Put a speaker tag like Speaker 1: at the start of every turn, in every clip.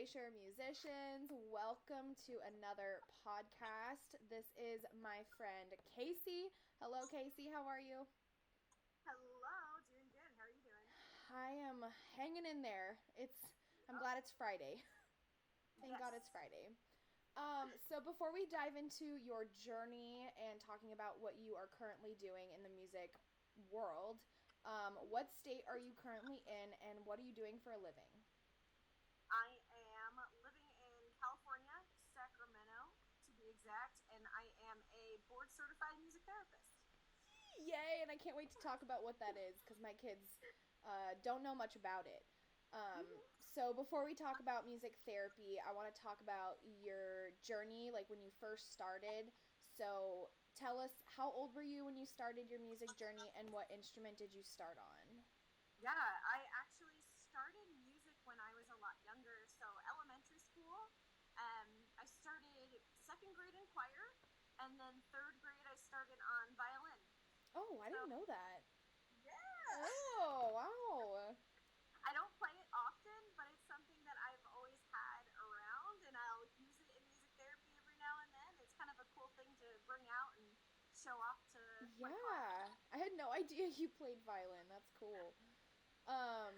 Speaker 1: Glacier musicians. Welcome to another podcast. This is my friend Casie. Hello, Casie. How are you?
Speaker 2: Hello, doing good. How are you doing?
Speaker 1: I am hanging in there. I'm glad it's Friday. Thank God it's
Speaker 2: Yes.
Speaker 1: Friday. So before we dive into your journey and talking about what you are currently doing in the music world, what state are you currently in and what are you doing for a living?
Speaker 2: I am living in California, Sacramento to be exact, and I am a board certified music therapist.
Speaker 1: Yay, and I can't wait to talk about what that is because my kids don't know much about it. So before we talk about music therapy, I want to talk about your journey, like when you first started. So tell us, how old were you when you started your music journey, and what instrument did you start on?
Speaker 2: Yeah, I actually started music when I was a lot younger, so elementary school. I started second grade in choir, and then third grade I started on violin.
Speaker 1: Oh, I didn't
Speaker 2: So,
Speaker 1: know that.
Speaker 2: yeah.
Speaker 1: Oh, wow.
Speaker 2: I don't play it often, but it's something that I've always had around, and I'll use it in music therapy every now and then. It's kind of a cool thing to bring out and show off to my clients.
Speaker 1: Yeah, I had no idea you played violin. That's cool. Um,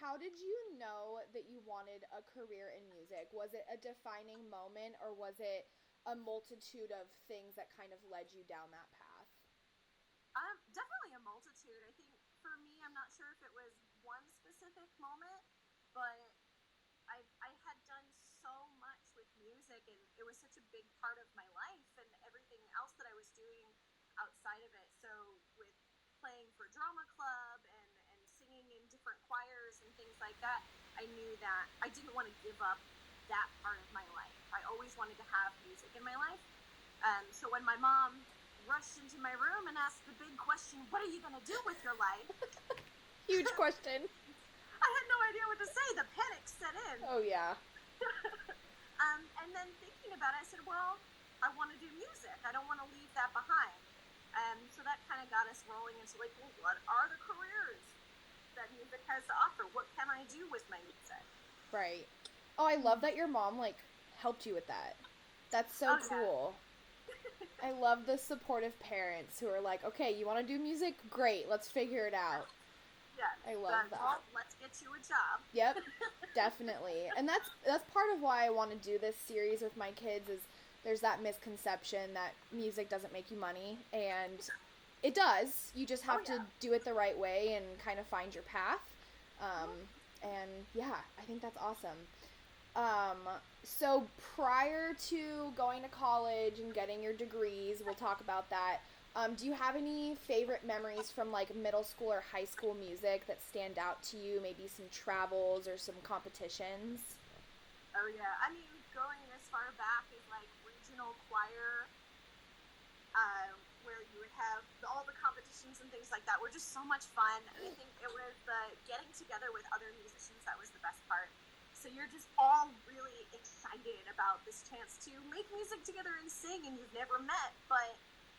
Speaker 1: How did you know that you wanted a career in music? Was it a defining moment or was it a multitude of things that kind of led you down that path?
Speaker 2: Definitely a multitude. I think for me, I'm not sure if it was one specific moment, but I had done so much with music, and it was such a big part of my life and everything else that I was doing outside of it. So with playing for drama club and singing in different choirs and things like that, I knew that I didn't want to give up that part of my life. I always wanted to have music in my life. So when my mom rushed into my room and asked the big question, "What are you going to do with your life?"
Speaker 1: Huge question.
Speaker 2: I had no idea what to say. The panic set in.
Speaker 1: Oh, yeah.
Speaker 2: And then thinking about it, I said, well, I want to do music. I don't want to leave that behind. So that kind of got us rolling into like, well, what are the careers that music has to offer? What can I do with my music?
Speaker 1: Right. Oh, I love that your mom, like, helped you with that. That's so
Speaker 2: Oh, yeah.
Speaker 1: cool. I love the supportive parents who are like, okay, you want to do music? Great, let's figure it out.
Speaker 2: Yes.
Speaker 1: I love
Speaker 2: But,
Speaker 1: that.
Speaker 2: well, let's get you a job.
Speaker 1: Yep, definitely. And that's part of why I want to do this series with my kids is there's that misconception that music doesn't make you money and it does. You just
Speaker 2: Oh,
Speaker 1: have to
Speaker 2: yeah.
Speaker 1: do it the right way and kind of find your path.
Speaker 2: Mhm.
Speaker 1: And yeah, I think that's awesome. So prior to going to college and getting your degrees, we'll talk about that. Do you have any favorite memories from like middle school or high school music that stand out to you? Maybe some travels or some competitions?
Speaker 2: Oh, yeah. I mean, going as far back as like regional choir, where you would have all the competitions and things like that were just so much fun. And I think it was the getting together with other musicians that was the best part. So you're just all really excited about this chance to make music together and sing, and you've never met, but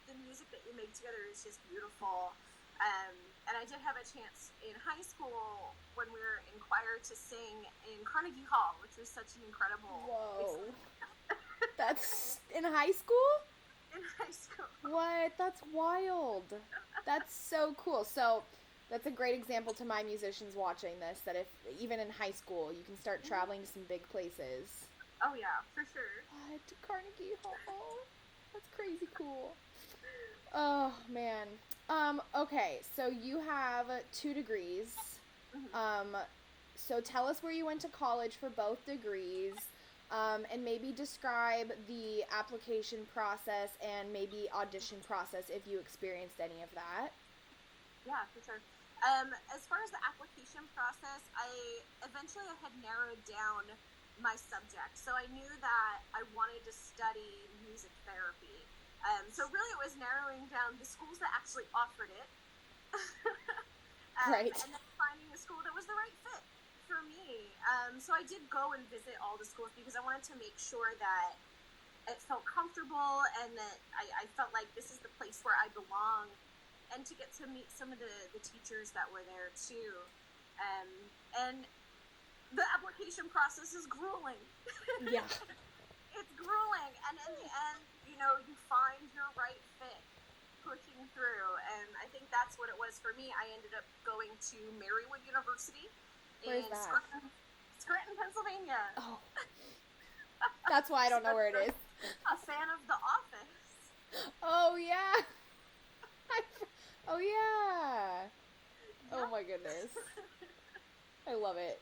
Speaker 2: the music that you make together is just beautiful. And I did have a chance in high school when we were in choir to sing in Carnegie Hall, which was such an incredible
Speaker 1: Whoa.
Speaker 2: experience
Speaker 1: That's in high school?
Speaker 2: in high school.
Speaker 1: What? That's wild. That's so cool. So, that's a great example to my musicians watching this that if even in high school you can start traveling to some big places.
Speaker 2: Oh yeah, for sure.
Speaker 1: What? Carnegie Hall? That's crazy cool. Oh man. Okay, so you have 2 degrees.
Speaker 2: Mhm.
Speaker 1: Um so tell us where you went to college for both degrees. And maybe describe the application process and maybe audition process if you experienced any of that.
Speaker 2: Yeah, for sure. As far as the application process, I had narrowed down my subject, so I knew that I wanted to study music therapy. So really, it was narrowing down the schools that actually offered it,
Speaker 1: Right.
Speaker 2: and then finding a school that was the right fit for me. So I did go and visit all the schools because I wanted to make sure that it felt comfortable and that I felt like this is the place where I belong, and to get to meet some of the teachers that were there too. And the application application process is grueling.
Speaker 1: Yeah.
Speaker 2: It's grueling, and in the end, you know, you find your right fit pushing through, and I think that's what it was for me. I ended up going to Marywood University
Speaker 1: Where's
Speaker 2: in
Speaker 1: that?
Speaker 2: Scranton, Pennsylvania.
Speaker 1: Oh. That's why I don't know where it is.
Speaker 2: A fan of The Office.
Speaker 1: Oh, yeah. Oh, yeah.
Speaker 2: Yep.
Speaker 1: Oh, my goodness. I love it.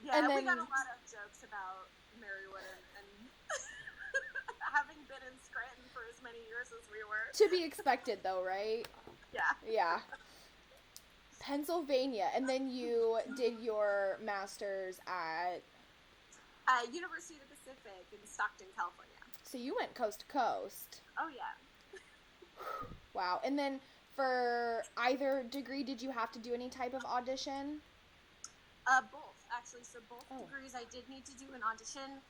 Speaker 2: Yeah,
Speaker 1: and then,
Speaker 2: we got a lot of jokes about Marywood and having been in Scranton for as many years as we were.
Speaker 1: To be expected, though, right?
Speaker 2: Yeah.
Speaker 1: Yeah. Pennsylvania. And then you did your master's at...
Speaker 2: University of the Pacific in Stockton, California.
Speaker 1: So you went coast to coast.
Speaker 2: Oh, yeah.
Speaker 1: Wow. And then for either degree, did you have to do any type of audition?
Speaker 2: Both, actually. So both degrees, I did need to do an audition.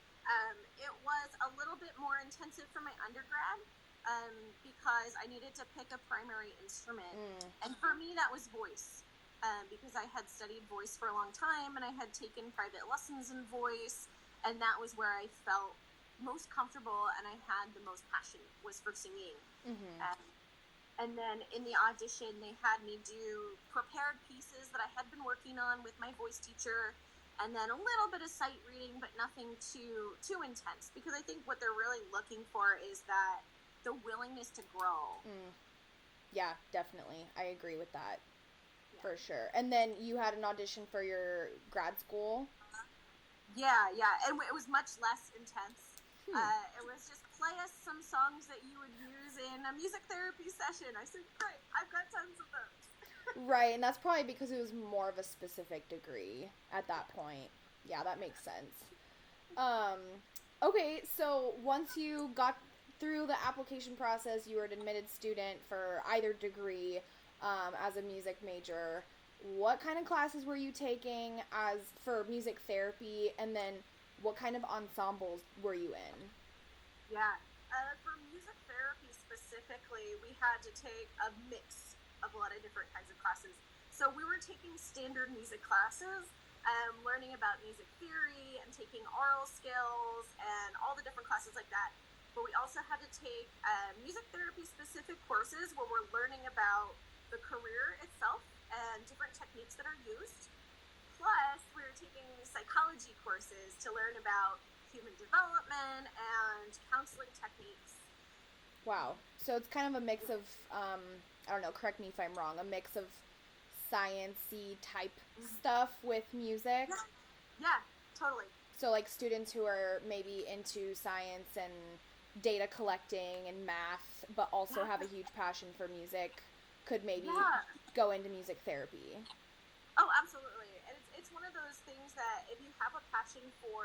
Speaker 2: It was a little bit more intensive for my undergrad because I needed to pick a primary instrument. And for me, that was voice because I had studied voice for a long time and I had taken private lessons in voice. And that was where I felt most comfortable and I had the most passion was for singing. And then in the audition, they had me do prepared pieces that I had been working on with my voice teacher, and then a little bit of sight reading, but nothing too intense. Because I think what they're really looking for is that the willingness to grow.
Speaker 1: Yeah, definitely. I agree with that. Yeah. For sure. And then you had an audition for your grad school?
Speaker 2: Yeah. And it was much less intense. It was just play us some songs that you would use in a music therapy session. I said, great, I've got tons of those.
Speaker 1: Right, and that's probably because it was more of a specific degree at that point. Yeah, that makes sense. Okay, so once you got through the application process, you were an admitted student for either degree as a music major. What kind of classes were you taking as for music therapy, and then what kind of ensembles were you in?
Speaker 2: Yeah. For music therapy specifically, we had to take a mix of a lot of different kinds of classes. So we were taking standard music classes, learning about music theory and taking oral skills and all the different classes like that. But we also had to take music therapy specific courses where we're learning about the career itself and different techniques that are used. Plus, we were taking psychology courses to learn about human development and counseling techniques.
Speaker 1: Wow. So it's kind of a mix of, I don't know, correct me if I'm wrong, a mix of science-y type stuff with music?
Speaker 2: Yeah, totally.
Speaker 1: So like students who are maybe into science and data collecting and math, but also have a huge passion for music, could maybe go into music therapy.
Speaker 2: Oh, absolutely. And it's one of those things that if you have a passion for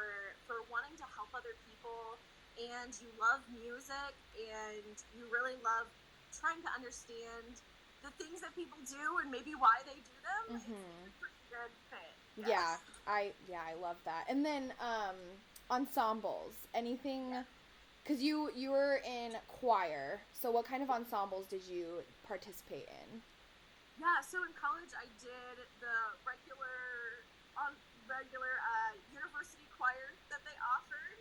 Speaker 2: wanting to help other people and you love music and you really love trying to understand the things that people do and maybe why they do them, it's a pretty good fit. Yes.
Speaker 1: Yeah, I love that. And then ensembles, anything, because you were in choir, so what kind of ensembles did you participate in?
Speaker 2: Yeah, so in college I did the regular university choir that they offered.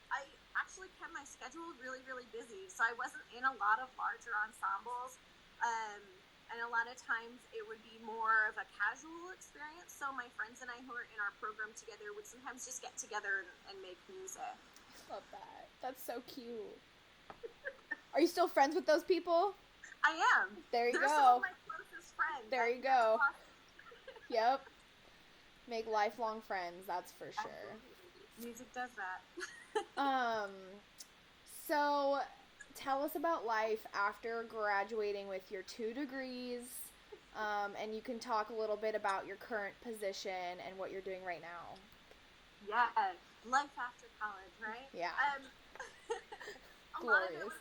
Speaker 2: I actually kept my schedule really, really busy, so I wasn't in a lot of larger ensembles, and a lot of times it would be more of a casual experience, so my friends and I who are in our program together would sometimes just get together and make music.
Speaker 1: Love that. That's so cute. Are you still friends with those people?
Speaker 2: I am.
Speaker 1: There you
Speaker 2: They're
Speaker 1: go.
Speaker 2: Some of my closest friends.
Speaker 1: There you go. Yep. Make lifelong friends, that's for sure.
Speaker 2: Absolutely. Music does that.
Speaker 1: So tell us about life after graduating with your 2 degrees, and you can talk a little bit about your current position and what you're doing right now.
Speaker 2: Yeah, life after college, right?
Speaker 1: Yeah.
Speaker 2: A lot of it was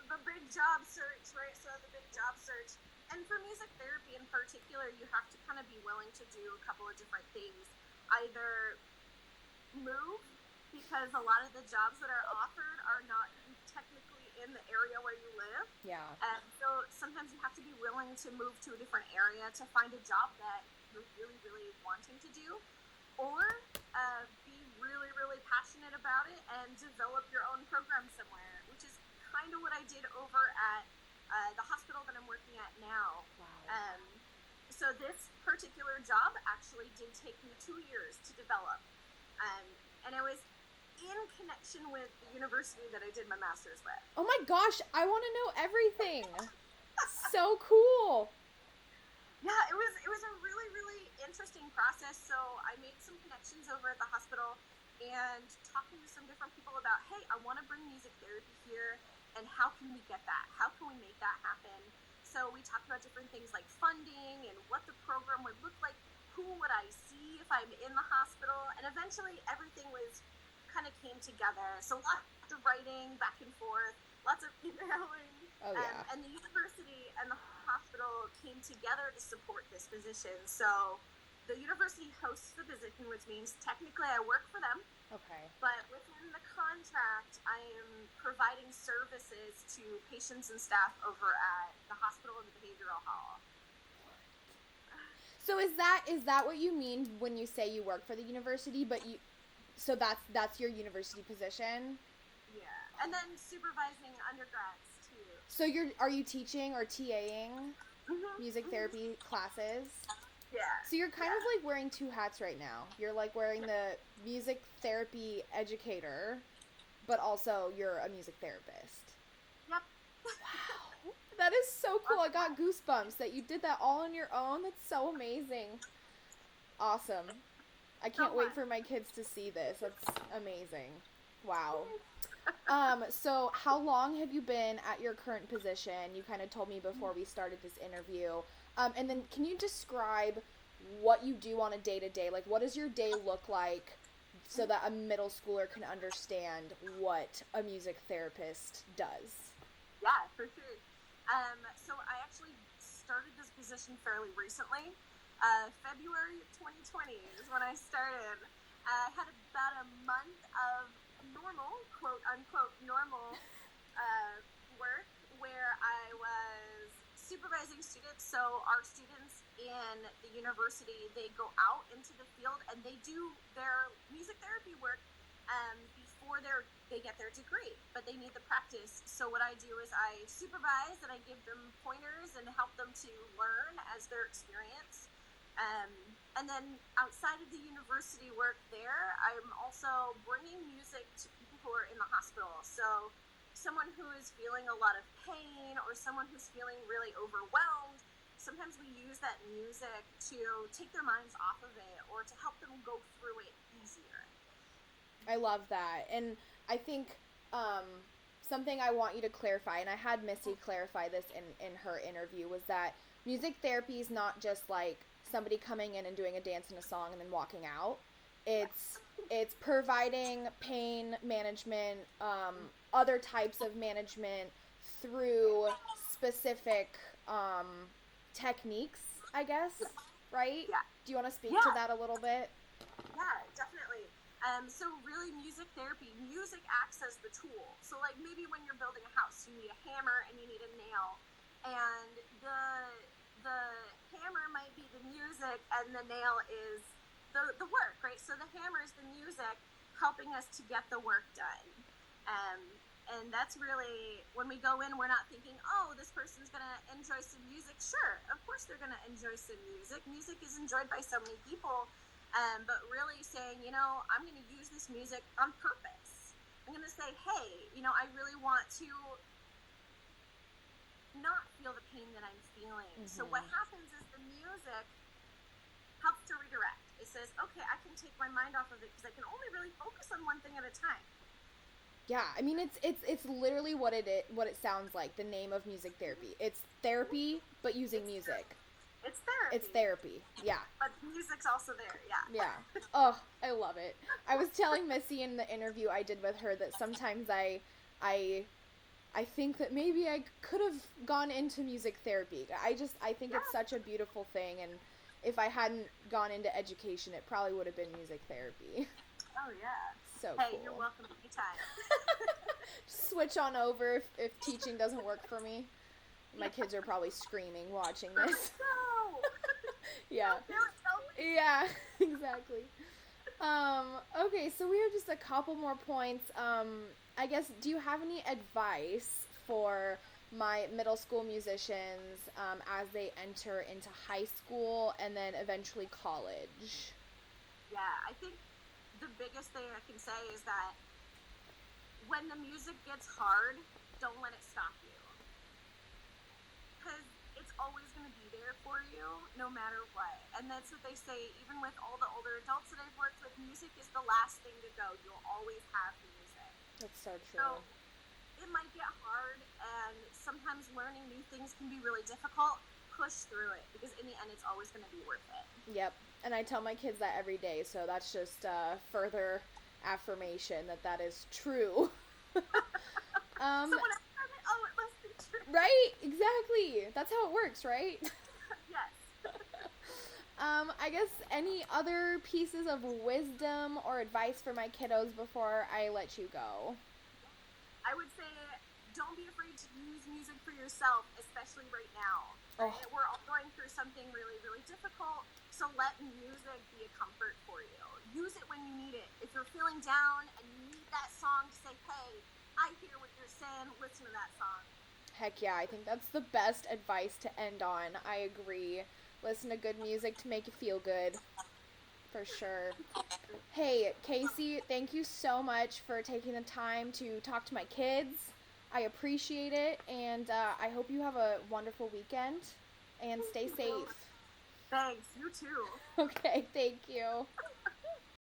Speaker 2: the big job search, right? So the big job search. And for music therapy in particular, you have to kind of be willing to do a couple of different things. Either move, because a lot of the jobs that are offered are not technically in the area where you live.
Speaker 1: Yeah.
Speaker 2: And so sometimes you have to be willing to move to a different area to find a job that you're really, really wanting to do. or be really, really passionate about it and develop your own program somewhere, which is kind of what I did over at the hospital that I'm working at now.
Speaker 1: Wow.
Speaker 2: So this particular job actually did take me 2 years to develop. And it was in connection with the university that I did my master's with.
Speaker 1: Oh my gosh, I want to know everything. So cool.
Speaker 2: Yeah, it was a really, really interesting process. So I made some connections over at the hospital and talking to some different people about, hey, I want to bring music therapy here, and how can we get that? How can we make that happen? So we talked about different things like funding and what the program would look like, who would I see if I'm in the hospital, and eventually everything was kind of came together. So lots of writing back and forth, lots of emailing.
Speaker 1: Oh, yeah.
Speaker 2: And the university and the hospital came together to support this position. So the university hosts the position, which means technically I work for them.
Speaker 1: Okay.
Speaker 2: But within the contract, I am providing services to patients and staff over at the hospital and the behavioral hall.
Speaker 1: So is that what you mean when you say you work for the university? So that's your university position?
Speaker 2: Yeah, and then supervising undergrads too.
Speaker 1: So are you teaching or TAing music therapy classes?
Speaker 2: Yeah.
Speaker 1: So you're kind of like wearing two hats right now. You're like wearing the music therapy educator, but also you're a music therapist.
Speaker 2: Yep.
Speaker 1: Wow. That is so cool. I got goosebumps that you did that all on your own. That's so amazing. Awesome. I can't wait for my kids to see this. That's amazing. Wow. So how long have you been at your current position? You kind of told me before we started this interview. And then can you describe what you do on a day-to-day? Like, what does your day look like so that a middle schooler can understand what a music therapist does?
Speaker 2: Yeah, for sure. So I actually started this position fairly recently. February of 2020 is when I started. I had about a month of normal, quote unquote, normal work where I was supervising students. So our students in the university, they go out into the field and they do their music therapy work before they get their degree, but they need the practice. So what I do is I supervise and I give them pointers and help them to learn as their experience. And then outside of the university work there, I'm also bringing music to people who are in the hospital. So someone who is feeling a lot of pain or someone who's feeling really overwhelmed, sometimes we use that music to take their minds off of it or to help them go through it easier.
Speaker 1: I love that. And I think something I want you to clarify, and I had Missy clarify this in her interview, was that music therapy is not just like somebody coming in and doing a dance and a song and then walking out. It's providing pain management, other types of management through specific techniques, I guess, right?
Speaker 2: Yeah.
Speaker 1: Do you want to speak to that a little bit?
Speaker 2: Yeah, definitely. So really music therapy, music acts as the tool. So like maybe when you're building a house, you need a hammer and you need a nail. And the hammer might be the music and the nail is the work, right? So the hammer is the music helping us to get the work done. And that's really, when we go in, we're not thinking, oh, this person's going to enjoy some music. Sure, of course they're going to enjoy some music. Music is enjoyed by so many people. But really saying, I'm going to use this music on purpose. I'm going to say, hey, I really want to not feel the pain that I'm feeling. Mm-hmm. So what happens is the music helps to redirect. It says, okay, I can take my mind off of it because I can only really focus on one thing at a time.
Speaker 1: Yeah, I mean it's literally what it sounds like. The name of music therapy. It's therapy, but using music.
Speaker 2: It's therapy.
Speaker 1: It's therapy. Yeah.
Speaker 2: But music's also there. Yeah.
Speaker 1: Yeah. Oh, I love it. I was telling Missy in the interview I did with her that sometimes I think that maybe I could have gone into music therapy. I think it's such a beautiful thing, and if I hadn't gone into education, it probably would have been music therapy.
Speaker 2: Oh yeah.
Speaker 1: So
Speaker 2: hey,
Speaker 1: cool.
Speaker 2: You're welcome anytime.
Speaker 1: Switch on over if teaching doesn't work for me. My kids are probably screaming watching this.
Speaker 2: No.
Speaker 1: Yeah.
Speaker 2: No.
Speaker 1: Yeah, exactly. Okay, so we have just a couple more points. I guess, do you have any advice for my middle school musicians as they enter into high school and then eventually college?
Speaker 2: Yeah, I think the biggest thing I can say is that when the music gets hard, don't let it stop you. Because it's always going to be there for you, no matter what. And that's what they say, even with all the older adults that I've worked with, music is the last thing to go. You'll always have music.
Speaker 1: That's so true.
Speaker 2: So it might get hard, and sometimes learning new things can be really difficult. Push through it, because in the end, it's always going to be worth it.
Speaker 1: Yep. And I tell my kids that every day, so that's just further affirmation that is true.
Speaker 2: So when I heard it, oh, it must be true.
Speaker 1: Right? Exactly. That's how it works, right?
Speaker 2: Yes.
Speaker 1: I guess any other pieces of wisdom or advice for my kiddos before I let you go?
Speaker 2: I would say don't be afraid to use music for yourself, especially right now.
Speaker 1: Oh.
Speaker 2: We're all going through something really, really difficult, so let music be a comfort for you. Use it when you need it. If you're feeling down and you need that song to say, hey, I hear what you're saying, listen to that song.
Speaker 1: Heck yeah, I think that's the best advice to end on. I agree. Listen to good music to make you feel good. For sure. Hey, Casie, thank you so much for taking the time to talk to my kids. I appreciate it, and I hope you have a wonderful weekend, and stay safe.
Speaker 2: Thanks, you too.
Speaker 1: Okay, thank you.